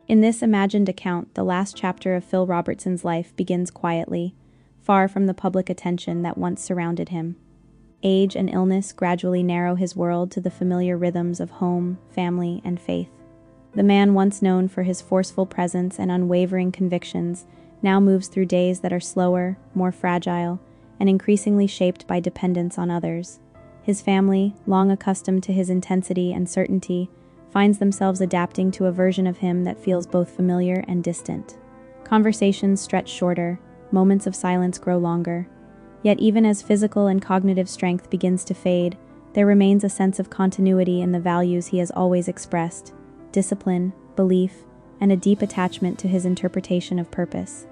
In this imagined account, the last chapter of Phil Robertson's life begins quietly, far from the public attention that once surrounded him. Age and illness gradually narrow his world to the familiar rhythms of home, family, and faith. The man once known for his forceful presence and unwavering convictions now moves through days that are slower, more fragile, and increasingly shaped by dependence on others. His family, long accustomed to his intensity and certainty, finds themselves adapting to a version of him that feels both familiar and distant. Conversations stretch shorter, moments of silence grow longer. Yet even as physical and cognitive strength begins to fade, there remains a sense of continuity in the values he has always expressed: discipline, belief, and a deep attachment to his interpretation of purpose.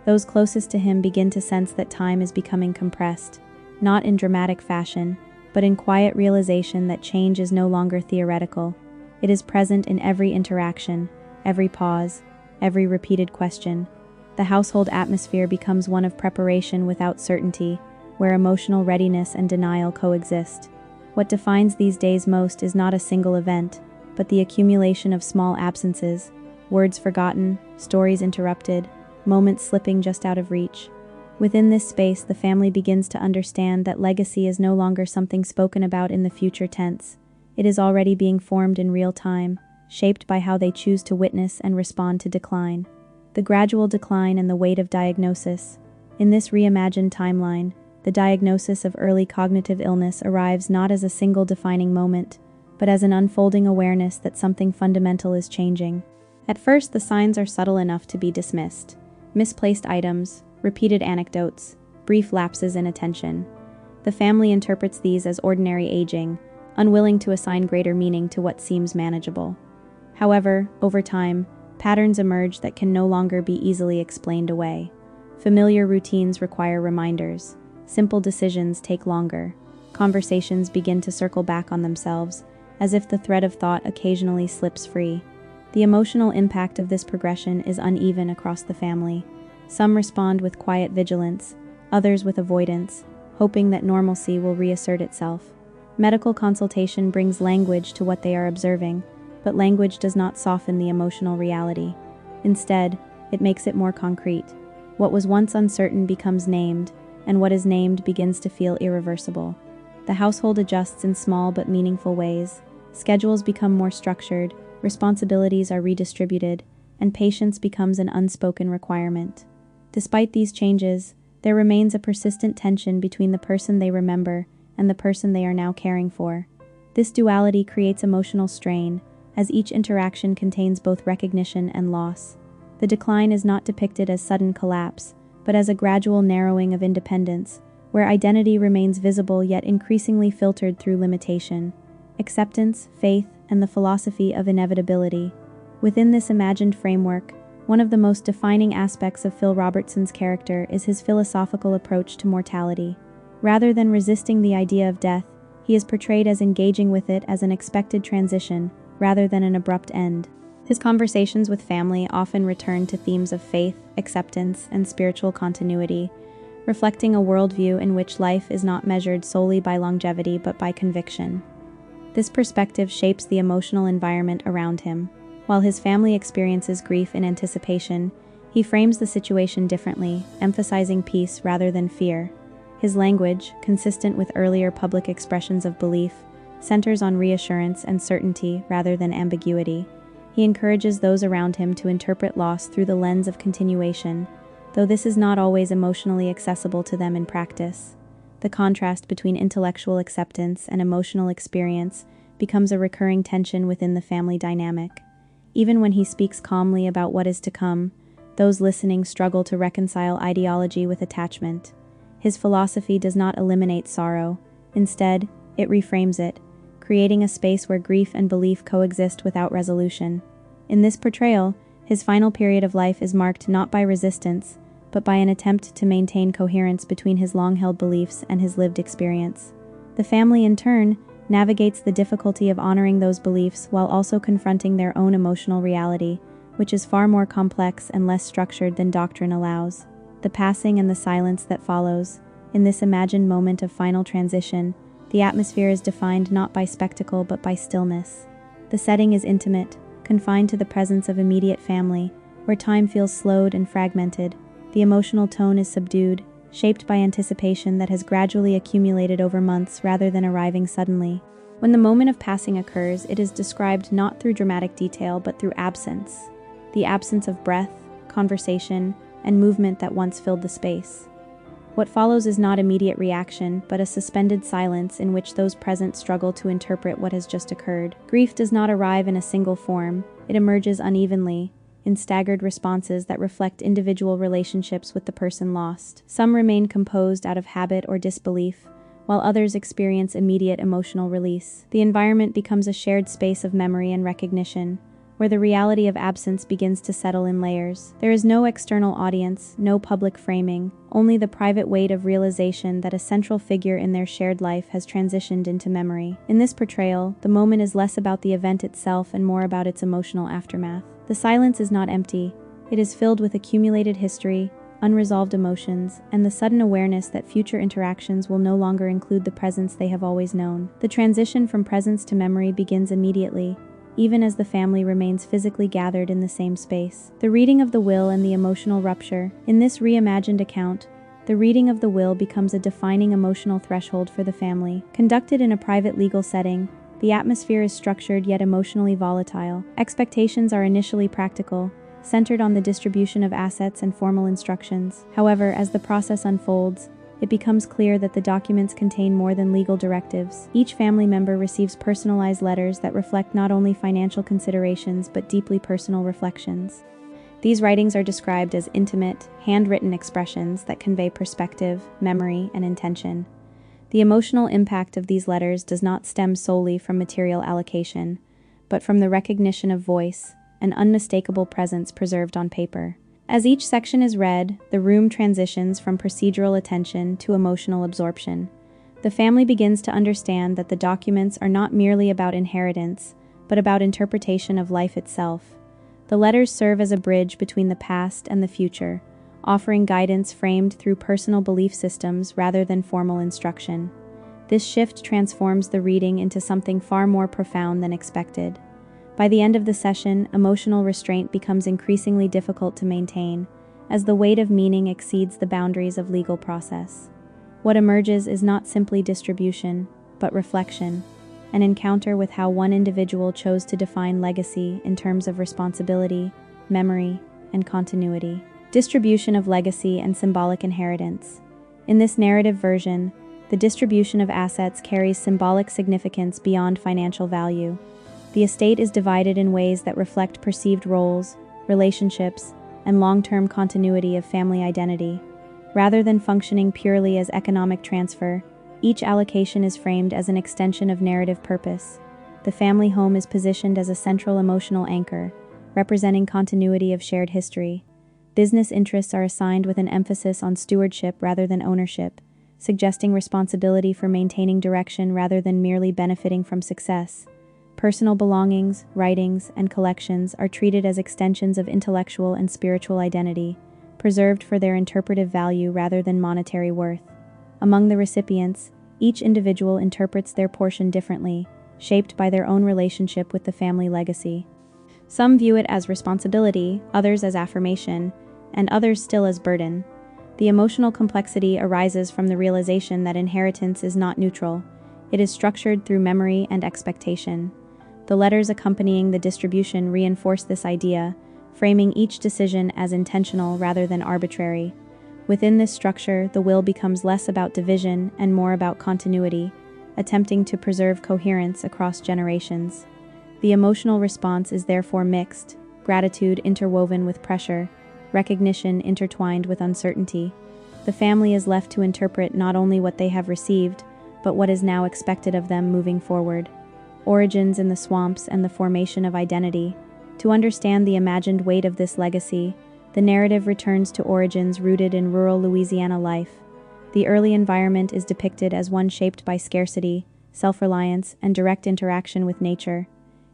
Those closest to him begin to sense that time is becoming compressed, not in dramatic fashion, but in quiet realization that change is no longer theoretical. It is present in every interaction, every pause, every repeated question. The household atmosphere becomes one of preparation without certainty, where emotional readiness and denial coexist. What defines these days most is not a single event, but the accumulation of small absences, words forgotten, stories interrupted, moments slipping just out of reach. Within this space, the family begins to understand that legacy is no longer something spoken about in the future tense. It is already being formed in real time, shaped by how they choose to witness and respond to decline. The gradual decline and the weight of diagnosis. In this reimagined timeline, the diagnosis of early cognitive illness arrives not as a single defining moment, but as an unfolding awareness that something fundamental is changing. At first, the signs are subtle enough to be dismissed: misplaced items, repeated anecdotes, brief lapses in attention. The family interprets these as ordinary aging, unwilling to assign greater meaning to what seems manageable. However, over time, patterns emerge that can no longer be easily explained away. Familiar routines require reminders. Simple decisions take longer. Conversations begin to circle back on themselves, as if the thread of thought occasionally slips free. The emotional impact of this progression is uneven across the family. Some respond with quiet vigilance, others with avoidance, hoping that normalcy will reassert itself. Medical consultation brings language to what they are observing, but language does not soften the emotional reality. Instead, it makes it more concrete. What was once uncertain becomes named, and what is named begins to feel irreversible. The household adjusts in small but meaningful ways. Schedules become more structured, responsibilities are redistributed, and patience becomes an unspoken requirement. Despite these changes, there remains a persistent tension between the person they remember and the person they are now caring for. This duality creates emotional strain, as each interaction contains both recognition and loss. The decline is not depicted as sudden collapse, but as a gradual narrowing of independence, where identity remains visible yet increasingly filtered through limitation, acceptance, faith, and the philosophy of inevitability. Within this imagined framework, one of the most defining aspects of Phil Robertson's character is his philosophical approach to mortality. Rather than resisting the idea of death, he is portrayed as engaging with it as an expected transition, rather than an abrupt end. His conversations with family often return to themes of faith, acceptance, and spiritual continuity, reflecting a worldview in which life is not measured solely by longevity but by conviction. This perspective shapes the emotional environment around him. While his family experiences grief in anticipation, he frames the situation differently, emphasizing peace rather than fear. His language, consistent with earlier public expressions of belief, centers on reassurance and certainty rather than ambiguity. He encourages those around him to interpret loss through the lens of continuation, though this is not always emotionally accessible to them in practice. The contrast between intellectual acceptance and emotional experience becomes a recurring tension within the family dynamic. Even when he speaks calmly about what is to come, those listening struggle to reconcile ideology with attachment. His philosophy does not eliminate sorrow. Instead, it reframes it, creating a space where grief and belief coexist without resolution. In this portrayal, his final period of life is marked not by resistance, but by an attempt to maintain coherence between his long-held beliefs and his lived experience. The family, in turn, navigates the difficulty of honoring those beliefs while also confronting their own emotional reality, which is far more complex and less structured than doctrine allows. The passing and the silence that follows. In this imagined moment of final transition, the atmosphere is defined not by spectacle but by stillness. The setting is intimate, confined to the presence of immediate family, where time feels slowed and fragmented. The emotional tone is subdued, shaped by anticipation that has gradually accumulated over months rather than arriving suddenly. When the moment of passing occurs, it is described not through dramatic detail but through absence, the absence of breath, conversation, and movement that once filled the space. What follows is not immediate reaction, but a suspended silence in which those present struggle to interpret what has just occurred. Grief does not arrive in a single form, it emerges unevenly, in staggered responses that reflect individual relationships with the person lost. Some remain composed out of habit or disbelief, while others experience immediate emotional release. The environment becomes a shared space of memory and recognition, where the reality of absence begins to settle in layers. There is no external audience, no public framing, only the private weight of realization that a central figure in their shared life has transitioned into memory. In this portrayal, the moment is less about the event itself and more about its emotional aftermath. The silence is not empty. It is filled with accumulated history, unresolved emotions, and the sudden awareness that future interactions will no longer include the presence they have always known. The transition from presence to memory begins immediately, even as the family remains physically gathered in the same space. The reading of the will and the emotional rupture. In this reimagined account, the reading of the will becomes a defining emotional threshold for the family. Conducted in a private legal setting, the atmosphere is structured yet emotionally volatile. Expectations are initially practical, centered on the distribution of assets and formal instructions. However, as the process unfolds, it becomes clear that the documents contain more than legal directives. Each family member receives personalized letters that reflect not only financial considerations but deeply personal reflections. These writings are described as intimate, handwritten expressions that convey perspective, memory, and intention. The emotional impact of these letters does not stem solely from material allocation, but from the recognition of voice, an unmistakable presence preserved on paper. As each section is read, the room transitions from procedural attention to emotional absorption. The family begins to understand that the documents are not merely about inheritance, but about interpretation of life itself. The letters serve as a bridge between the past and the future, offering guidance framed through personal belief systems rather than formal instruction. This shift transforms the reading into something far more profound than expected. By the end of the session, emotional restraint becomes increasingly difficult to maintain, as the weight of meaning exceeds the boundaries of legal process. What emerges is not simply distribution, but reflection, an encounter with how one individual chose to define legacy in terms of responsibility, memory, and continuity. Distribution of legacy and symbolic inheritance. In this narrative version, the distribution of assets carries symbolic significance beyond financial value. The estate is divided in ways that reflect perceived roles, relationships, and long-term continuity of family identity. Rather than functioning purely as economic transfer, each allocation is framed as an extension of narrative purpose. The family home is positioned as a central emotional anchor, representing continuity of shared history. Business interests are assigned with an emphasis on stewardship rather than ownership, suggesting responsibility for maintaining direction rather than merely benefiting from success. Personal belongings, writings, and collections are treated as extensions of intellectual and spiritual identity, preserved for their interpretive value rather than monetary worth. Among the recipients, each individual interprets their portion differently, shaped by their own relationship with the family legacy. Some view it as responsibility, others as affirmation, and others still as burden. The emotional complexity arises from the realization that inheritance is not neutral. It is structured through memory and expectation. The letters accompanying the distribution reinforce this idea, framing each decision as intentional rather than arbitrary. Within this structure, the will becomes less about division and more about continuity, attempting to preserve coherence across generations. The emotional response is therefore mixed, gratitude interwoven with pressure, recognition intertwined with uncertainty. The family is left to interpret not only what they have received, but what is now expected of them moving forward. Origins in the swamps and the formation of identity. To understand the imagined weight of this legacy, the narrative returns to origins rooted in rural Louisiana life. The early environment is depicted as one shaped by scarcity, self-reliance, and direct interaction with nature.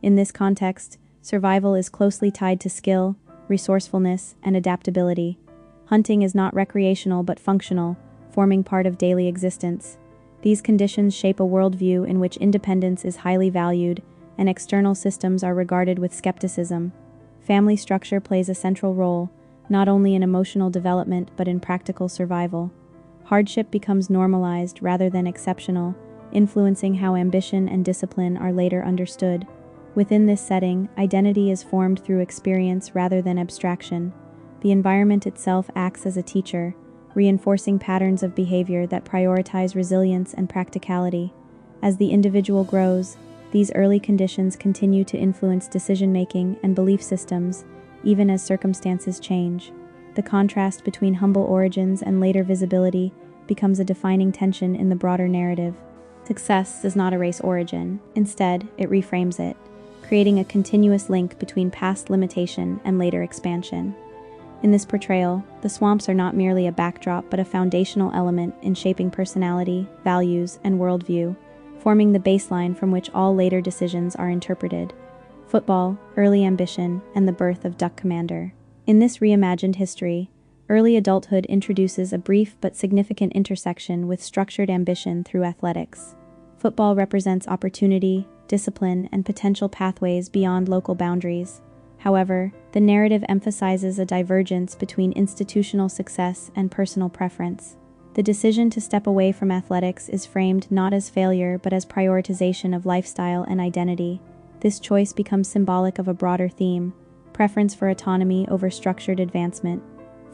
In this context, survival is closely tied to skill, resourcefulness, and adaptability. Hunting is not recreational but functional, forming part of daily existence. These conditions shape a worldview in which independence is highly valued and external systems are regarded with skepticism. Family structure plays a central role, not only in emotional development but in practical survival. Hardship becomes normalized rather than exceptional, influencing how ambition and discipline are later understood. Within this setting, identity is formed through experience rather than abstraction. The environment itself acts as a teacher, reinforcing patterns of behavior that prioritize resilience and practicality. As the individual grows, these early conditions continue to influence decision-making and belief systems, even as circumstances change. The contrast between humble origins and later visibility becomes a defining tension in the broader narrative. Success does not erase origin. Instead, it reframes it, creating a continuous link between past limitation and later expansion. In this portrayal, the swamps are not merely a backdrop but a foundational element in shaping personality, values, and worldview, forming the baseline from which all later decisions are interpreted. Football, early ambition, and the birth of Duck Commander. In this reimagined history, early adulthood introduces a brief but significant intersection with structured ambition through athletics. Football represents opportunity, discipline, and potential pathways beyond local boundaries. However, the narrative emphasizes a divergence between institutional success and personal preference. The decision to step away from athletics is framed not as failure but as prioritization of lifestyle and identity. This choice becomes symbolic of a broader theme: preference for autonomy over structured advancement.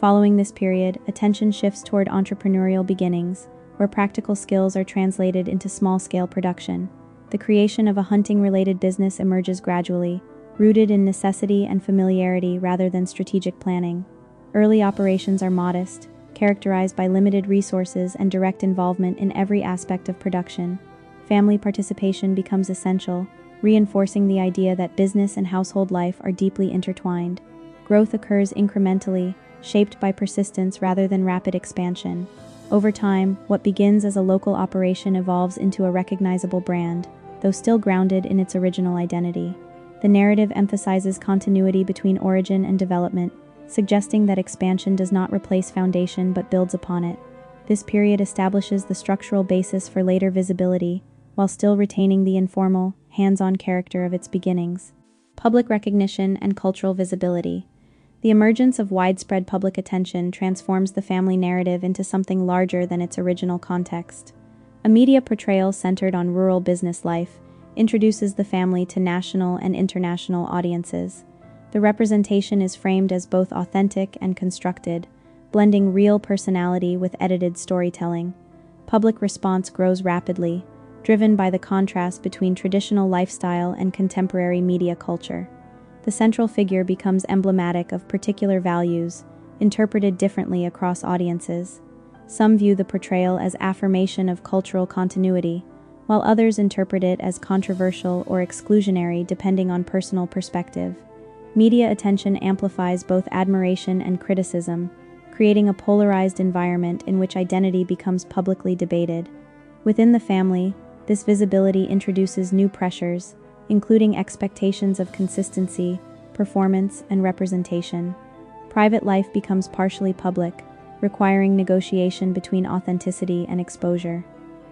Following this period, attention shifts toward entrepreneurial beginnings, where practical skills are translated into small-scale production. The creation of a hunting-related business emerges gradually, rooted in necessity and familiarity rather than strategic planning. Early operations are modest, characterized by limited resources and direct involvement in every aspect of production. Family participation becomes essential, reinforcing the idea that business and household life are deeply intertwined. Growth occurs incrementally, shaped by persistence rather than rapid expansion. Over time, what begins as a local operation evolves into a recognizable brand, though still grounded in its original identity. The narrative emphasizes continuity between origin and development, suggesting that expansion does not replace foundation but builds upon it. This period establishes the structural basis for later visibility, while still retaining the informal, hands-on character of its beginnings. Public recognition and cultural visibility. The emergence of widespread public attention transforms the family narrative into something larger than its original context. A media portrayal centered on rural business life introduces the family to national and international audiences. The representation is framed as both authentic and constructed, blending real personality with edited storytelling. Public response grows rapidly, driven by the contrast between traditional lifestyle and contemporary media culture. The central figure becomes emblematic of particular values, interpreted differently across audiences. Some view the portrayal as affirmation of cultural continuity, while others interpret it as controversial or exclusionary depending on personal perspective. Media attention amplifies both admiration and criticism, creating a polarized environment in which identity becomes publicly debated. Within the family, this visibility introduces new pressures, including expectations of consistency, performance, and representation. Private life becomes partially public, requiring negotiation between authenticity and exposure.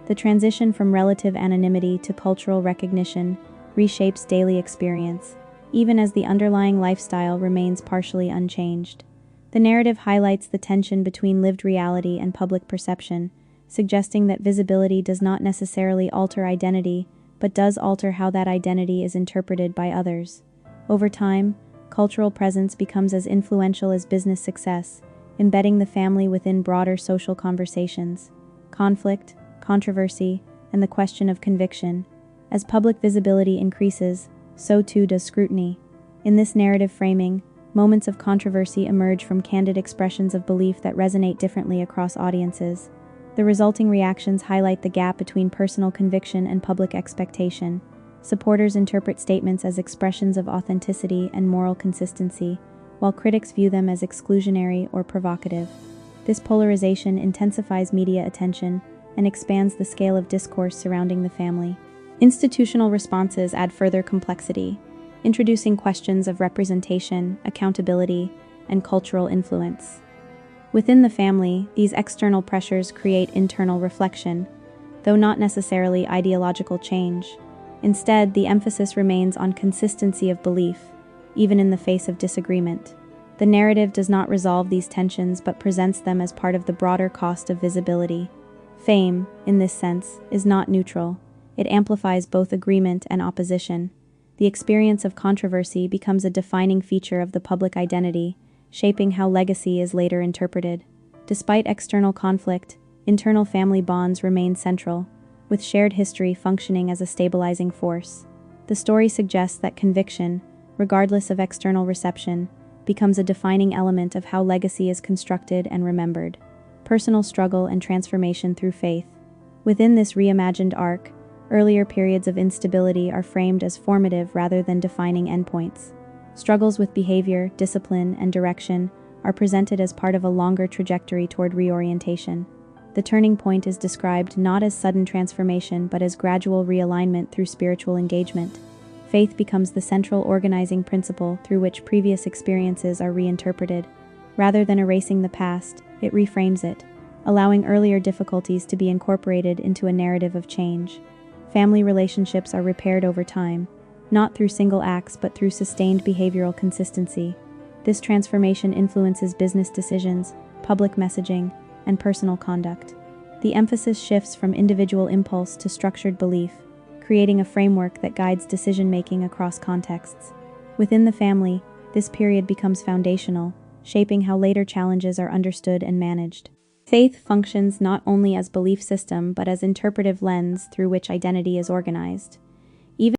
The transition from relative anonymity to cultural recognition reshapes daily experience, even as the underlying lifestyle remains partially unchanged. The narrative highlights the tension between lived reality and public perception, suggesting that visibility does not necessarily alter identity, but does alter how that identity is interpreted by others. Over time, cultural presence becomes as influential as business success, embedding the family within broader social conversations. Conflict, controversy, and the question of conviction. As public visibility increases, so too does scrutiny. In this narrative framing, moments of controversy emerge from candid expressions of belief that resonate differently across audiences. The resulting reactions highlight the gap between personal conviction and public expectation. Supporters interpret statements as expressions of authenticity and moral consistency, while critics view them as exclusionary or provocative. This polarization intensifies media attention and expands the scale of discourse surrounding the family. Institutional responses add further complexity, introducing questions of representation, accountability, and cultural influence. Within the family, these external pressures create internal reflection, though not necessarily ideological change. Instead, the emphasis remains on consistency of belief, even in the face of disagreement. The narrative does not resolve these tensions but presents them as part of the broader cost of visibility. Fame, in this sense, is not neutral. It amplifies both agreement and opposition. The experience of controversy becomes a defining feature of the public identity, shaping how legacy is later interpreted. Despite external conflict, internal family bonds remain central, with shared history functioning as a stabilizing force. The story suggests that conviction, regardless of external reception, becomes a defining element of how legacy is constructed and remembered. Personal struggle and transformation through faith. Within this reimagined arc, earlier periods of instability are framed as formative rather than defining endpoints. Struggles with behavior, discipline, and direction are presented as part of a longer trajectory toward reorientation. The turning point is described not as sudden transformation but as gradual realignment through spiritual engagement. Faith becomes the central organizing principle through which previous experiences are reinterpreted. Rather than erasing the past, it reframes it, allowing earlier difficulties to be incorporated into a narrative of change. Family relationships are repaired over time, not through single acts but through sustained behavioral consistency. This transformation influences business decisions, public messaging, and personal conduct. The emphasis shifts from individual impulse to structured belief, creating a framework that guides decision-making across contexts. Within the family, this period becomes foundational, shaping how later challenges are understood and managed. Faith functions not only as belief system but as interpretive lens through which identity is organized.